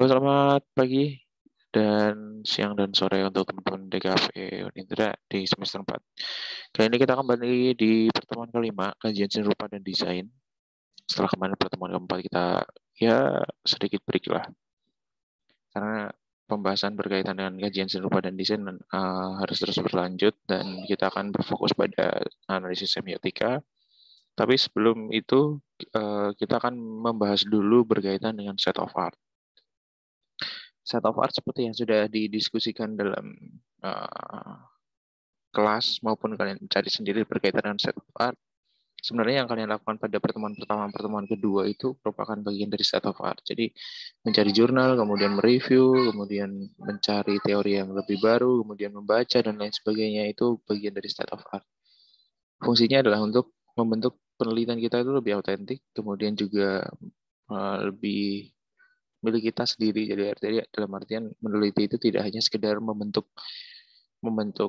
Halo, selamat pagi dan siang dan sore untuk teman-teman DKV Unindra di semester 4. Kali ini kita kembali di pertemuan kelima, kajian seni rupa dan desain. Setelah kemarin pertemuan keempat kita ya sedikit break lah. Karena pembahasan berkaitan dengan kajian seni rupa dan desain harus terus berlanjut dan kita akan berfokus pada analisis semiotika. Tapi sebelum itu kita akan membahas dulu berkaitan dengan set of art. Set of art seperti yang sudah didiskusikan dalam uh, kelas maupun kalian cari sendiri berkaitan dengan set of art. Sebenarnya yang kalian lakukan pada pertemuan pertama, pertemuan kedua itu merupakan bagian dari set of art. Jadi mencari jurnal, kemudian mereview, kemudian mencari teori yang lebih baru, kemudian membaca dan lain sebagainya itu bagian dari set of art. Fungsinya adalah untuk membentuk penelitian kita itu lebih autentik, kemudian juga lebih milik kita sendiri. Jadi dalam artian meneliti itu tidak hanya sekedar membentuk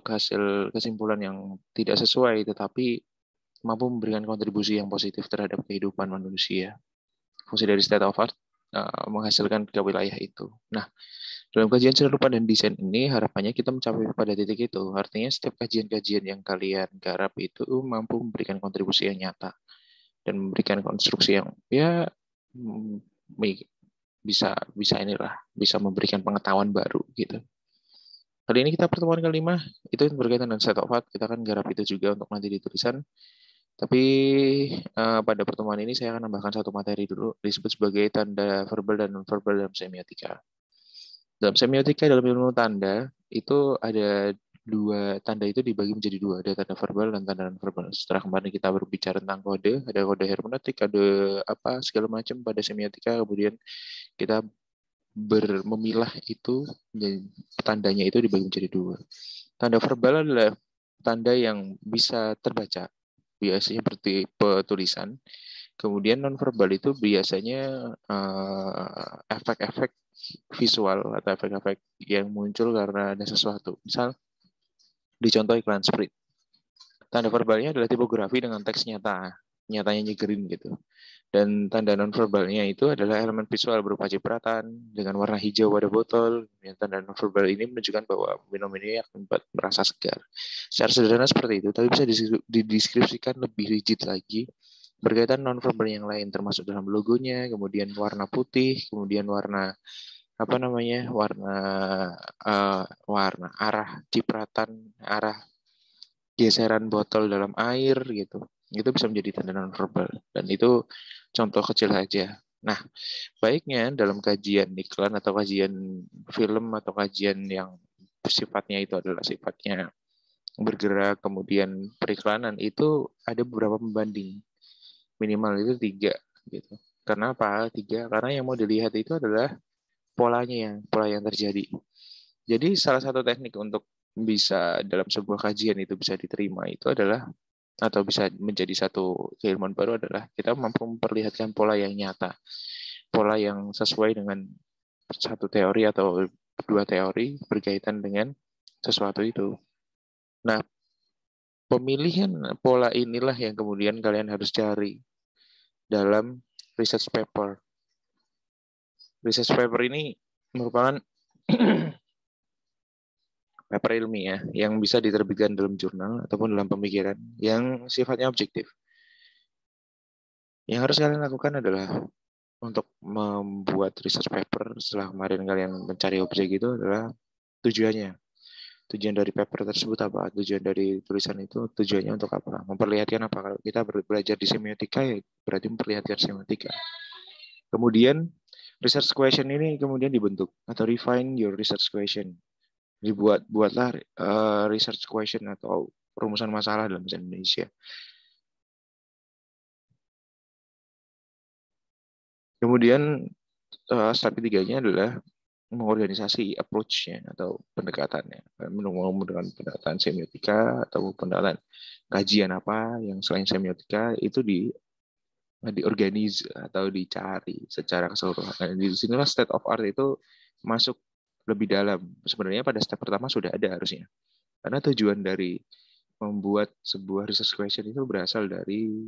hasil kesimpulan yang tidak sesuai, tetapi mampu memberikan kontribusi yang positif terhadap kehidupan manusia. Fungsi dari state of art menghasilkan ke wilayah itu. Nah, dalam kajian seni rupa dan desain ini harapannya kita mencapai pada titik itu. Artinya setiap kajian-kajian yang kalian garap itu mampu memberikan kontribusi yang nyata dan memberikan konstruksi yang ya bisa inilah, bisa memberikan pengetahuan baru gitu. Kali ini kita pertemuan kelima, itu berkaitan dengan set of art. Kita akan garap itu juga untuk nanti di tulisan. Tapi pada pertemuan ini saya akan nambahkan satu materi dulu, disebut sebagai tanda verbal dan non-verbal dalam semiotika. Dalam semiotika, dalam ilmu tanda, itu ada dua tanda itu dibagi menjadi dua, ada tanda verbal dan tanda non-verbal. Setelah kemarin kita berbicara tentang kode, ada kode hermeneutik, ada apa segala macam pada semiotika, kemudian kita memilah itu, tandanya itu dibagi menjadi dua. Tanda verbal adalah tanda yang bisa terbaca, biasanya seperti tulisan. Kemudian nonverbal itu biasanya efek-efek visual atau efek-efek yang muncul karena ada sesuatu. Misal di contoh iklan Sprint. Tanda verbalnya adalah tipografi dengan teks nyata, nyatanya nyegerin gitu. Dan tanda nonverbalnya itu adalah elemen visual berupa cipratan dengan warna hijau pada botol. Tanda nonverbal ini menunjukkan bahwa minum ini akan merasa segar. Secara sederhana seperti itu, tapi bisa dideskripsikan lebih rigid lagi berkaitan nonverbal yang lain, termasuk dalam logonya, kemudian warna putih, kemudian warna warna arah cipratan, arah geseran botol dalam air gitu. Itu bisa menjadi tanda nonverbal dan itu contoh kecil saja. Nah, baiknya dalam kajian iklan atau kajian film atau kajian yang sifatnya itu adalah sifatnya bergerak, kemudian periklanan itu ada beberapa pembanding. Minimal itu 3 gitu. Karena apa? 3, karena yang mau dilihat itu adalah pola yang terjadi. Jadi salah satu teknik untuk bisa dalam sebuah kajian itu bisa diterima itu adalah atau bisa menjadi satu keilmuan baru adalah kita mampu memperlihatkan pola yang nyata, pola yang sesuai dengan satu teori atau dua teori berkaitan dengan sesuatu itu. Nah, pemilihan pola inilah yang kemudian kalian harus cari dalam research paper. Research paper ini merupakan paper ilmiah yang bisa diterbitkan dalam jurnal ataupun dalam pemikiran yang sifatnya objektif. Yang harus kalian lakukan adalah untuk membuat research paper setelah kemarin kalian mencari objek itu adalah tujuannya. Tujuan dari paper tersebut apa? Tujuan dari tulisan itu tujuannya untuk apa? Memperlihatkan apa? Kalau kita belajar di semiotika ya berarti memperlihatkan semiotika. Kemudian research question ini kemudian dibentuk atau refine your research question. Buatlah research question atau perumusan masalah dalam bahasa Indonesia. Kemudian step ketiganya adalah mengorganisasi approach-nya atau pendekatannya. Menggunakan pendekatan semiotika atau pendekatan kajian apa yang selain semiotika itu diorganize atau dicari secara keseluruhan. Nah, di sinilah state of art itu masuk lebih dalam. Sebenarnya pada step pertama sudah ada harusnya. Karena tujuan dari membuat sebuah research question itu berasal dari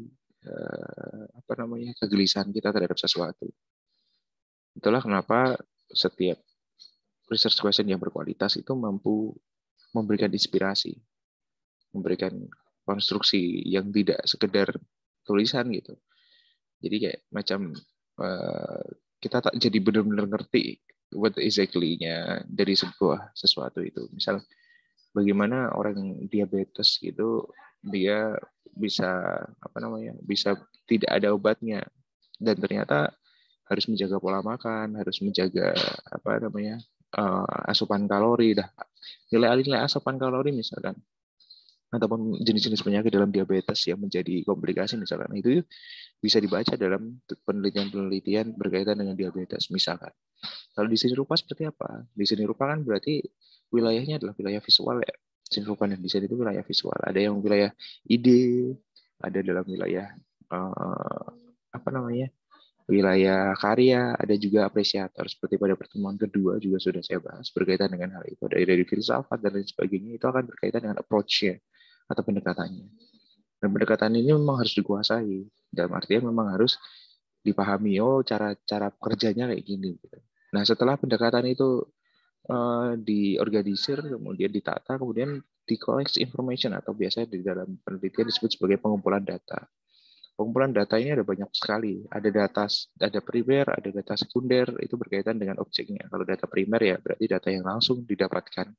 kegelisahan kita terhadap sesuatu. Itulah kenapa setiap research question yang berkualitas itu mampu memberikan inspirasi, memberikan konstruksi yang tidak sekedar tulisan gitu. Jadi kayak macam kita tak jadi benar-benar ngerti what exactly-nya dari sebuah sesuatu itu. Misal bagaimana orang diabetes gitu dia bisa bisa tidak ada obatnya dan ternyata harus menjaga pola makan, harus menjaga asupan kalori, nilai asupan kalori misalkan, ataupun jenis-jenis penyakit dalam diabetes yang menjadi komplikasi misalkan, itu bisa dibaca dalam penelitian-penelitian berkaitan dengan diabetes misalkan. Kalau di sini rupa seperti apa? Di sini rupa kan berarti wilayahnya adalah wilayah visual ya. Seni rupa dan desain itu wilayah visual. Ada yang wilayah ide, ada dalam wilayah wilayah karya, ada juga apresiator. Seperti pada pertemuan kedua juga sudah saya bahas berkaitan dengan hal itu. Dari filsafat dan lain sebagainya itu akan berkaitan dengan approach-nya atau pendekatannya. Dan pendekatan ini memang harus dikuasai. Dalam artian memang harus dipahami, cara kerjanya kayak gini. Nah, setelah pendekatan itu diorganisir, kemudian ditata, kemudian di-collect information atau biasanya di dalam penelitian disebut sebagai pengumpulan data. Pengumpulan data ini ada banyak sekali. Ada primer, ada data sekunder, itu berkaitan dengan objeknya. Kalau data primer ya berarti data yang langsung didapatkan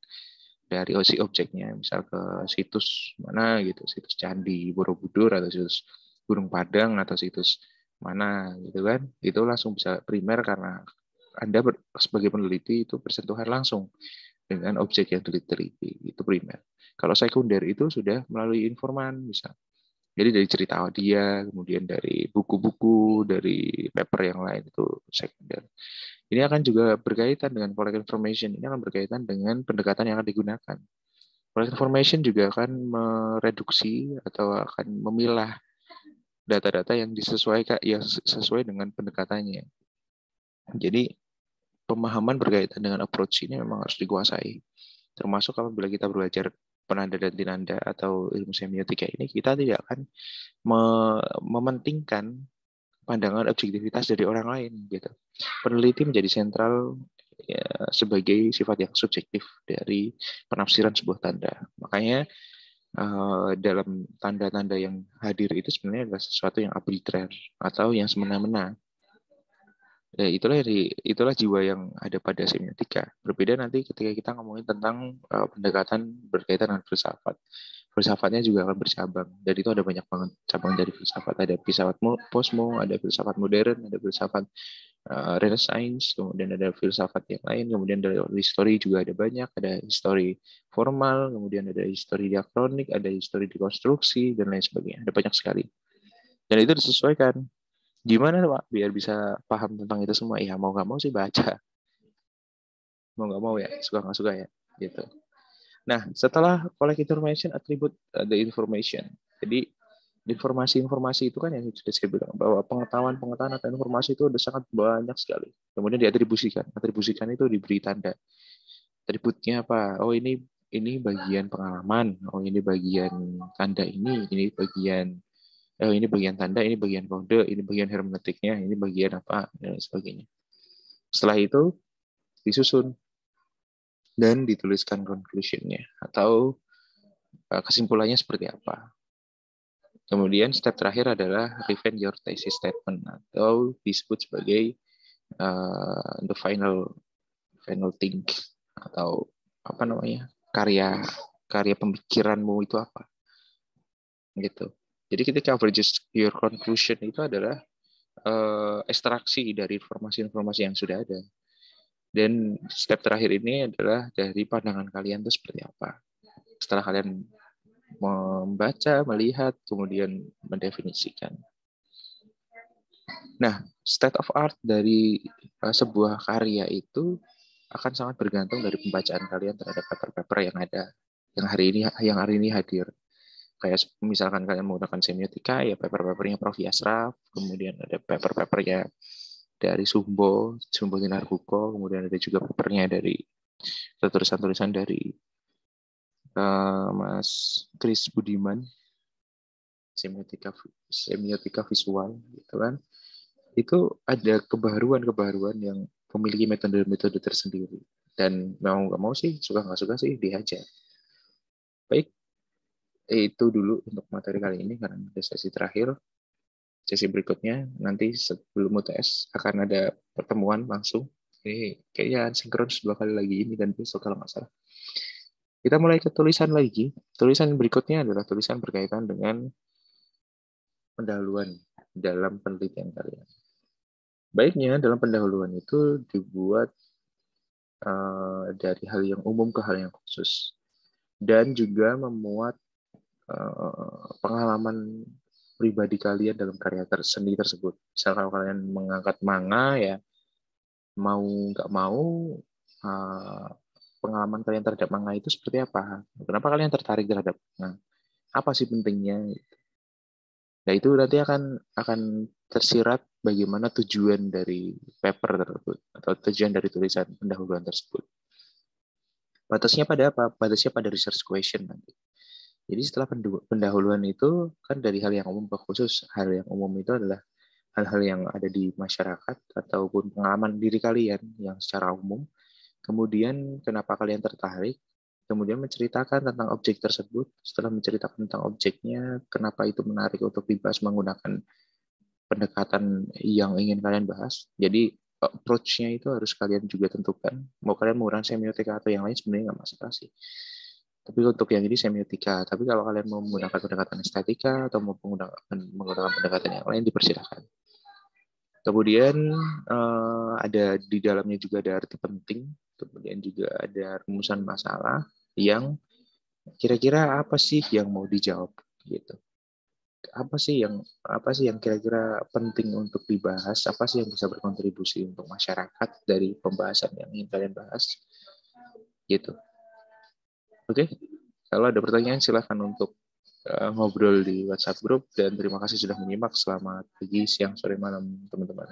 dari si objeknya, misal ke situs mana gitu, situs Candi Borobudur atau situs Gunung Padang atau situs mana gitu kan. Itu langsung bisa primer karena Anda sebagai peneliti itu bersentuhan langsung dengan objek yang diteliti, itu primer. Kalau sekunder itu sudah melalui informan, misal. Jadi dari cerita dia, kemudian dari buku-buku, dari paper yang lain, itu sekunder. Ini akan juga berkaitan dengan collect information. Ini akan berkaitan dengan pendekatan yang akan digunakan. Collect information juga akan mereduksi atau akan memilah data-data yang sesuai dengan pendekatannya. Jadi pemahaman berkaitan dengan approach ini memang harus dikuasai. Termasuk apabila kita belajar penanda dan tinanda atau ilmu semiotika ini, kita tidak akan mementingkan pandangan objektivitas dari orang lain gitu. Peneliti menjadi sentral ya, sebagai sifat yang subjektif dari penafsiran sebuah tanda. Makanya dalam tanda-tanda yang hadir itu sebenarnya adalah sesuatu yang arbitrer atau yang semena-mena. Ya, itulah jiwa yang ada pada semiotika. Berbeda nanti ketika kita ngomongin tentang pendekatan berkaitan dengan filsafat. Filsafatnya juga akan bercabang. Dan itu ada banyak banget cabang dari filsafat. Ada filsafat posmo, ada filsafat modern, ada filsafat Renaissance, kemudian ada filsafat yang lain, kemudian dari histori juga ada banyak, ada histori formal, kemudian ada histori diakronik, ada histori dekonstruksi, dan lain sebagainya. Ada banyak sekali. Dan itu disesuaikan. Gimana Pak biar bisa paham tentang itu semua? Ya mau nggak mau sih baca. Mau nggak mau ya, suka nggak suka ya. Gitu. Nah, setelah collect information, attribute the information. Jadi informasi-informasi itu kan yang sudah saya bilang bahwa pengetahuan atau informasi itu ada sangat banyak sekali. Kemudian diatribusikan. Atribusikan itu diberi tanda. Atributnya apa? Oh ini bagian pengalaman. Oh ini bagian tanda ini bagian ini bagian tanda, ini bagian kode, ini bagian hermeneutiknya, ini bagian apa, dan sebagainya. Setelah itu disusun dan dituliskan conclusion-nya atau kesimpulannya seperti apa. Kemudian step terakhir adalah refine your thesis statement atau disebut sebagai the final thing atau karya pemikiranmu itu apa gitu. Jadi ketika bridges your conclusion itu adalah ekstraksi dari informasi-informasi yang sudah ada. Dan step terakhir ini adalah dari pandangan kalian itu seperti apa. Setelah kalian membaca, melihat, kemudian mendefinisikan. Nah, state of art dari sebuah karya itu akan sangat bergantung dari pembacaan kalian terhadap paper-paper yang ada, yang hari ini hadir. Kayak misalkan kalian menggunakan semiotika, ya paper-papernya Prof. Yasraf, kemudian ada paper-papernya dari Sumbo Tinarbuko, kemudian ada juga papernya dari tulisan-tulisan dari Mas Chris Budiman, semiotika visual, gitu kan. Itu ada kebaruan yang memiliki metode-metode tersendiri. Dan mau nggak mau sih, suka nggak suka sih diajar. Baik, itu dulu untuk materi kali ini karena ada sesi terakhir. Sesi berikutnya nanti sebelum UTS akan ada pertemuan langsung. Ini kayaknya sinkron 2 kali lagi ini dan besok kalau nggak salah. Kita mulai ke tulisan lagi. Tulisan berikutnya adalah tulisan berkaitan dengan pendahuluan dalam penelitian kalian. Baiknya dalam pendahuluan itu dibuat dari hal yang umum ke hal yang khusus. Dan juga memuat pengalaman pribadi kalian dalam karya seni tersebut. Misal kalau kalian mengangkat manga, ya mau nggak mau pengalaman kalian terhadap manga itu seperti apa? Kenapa kalian tertarik terhadap manga? Apa sih pentingnya? Nah itu nanti akan tersirat bagaimana tujuan dari paper tersebut atau tujuan dari tulisan pendahuluan tersebut. Batasnya pada apa? Batasnya pada research question nanti. Jadi setelah pendahuluan itu kan dari hal yang umum ke khusus. Hal yang umum itu adalah hal-hal yang ada di masyarakat ataupun pengalaman diri kalian yang secara umum. Kemudian kenapa kalian tertarik? Kemudian menceritakan tentang objek tersebut. Setelah menceritakan tentang objeknya, kenapa itu menarik untuk dibahas menggunakan pendekatan yang ingin kalian bahas. Jadi approach-nya itu harus kalian juga tentukan. Mau kalian menggunakan semiotika atau yang lain sebenarnya nggak masalah sih. Tapi untuk yang ini semiotika. Tapi kalau kalian mau menggunakan pendekatan estetika atau mau menggunakan pendekatan yang lain, dipersilakan. Kemudian ada di dalamnya juga ada arti penting. Kemudian juga ada rumusan masalah yang kira-kira apa sih yang mau dijawab gitu. Apa sih yang kira-kira penting untuk dibahas? Apa sih yang bisa berkontribusi untuk masyarakat dari pembahasan yang ingin kalian bahas? Gitu. Oke, kalau ada pertanyaan silahkan untuk ngobrol di WhatsApp group dan terima kasih sudah menyimak. Selamat pagi, siang, sore, malam teman-teman.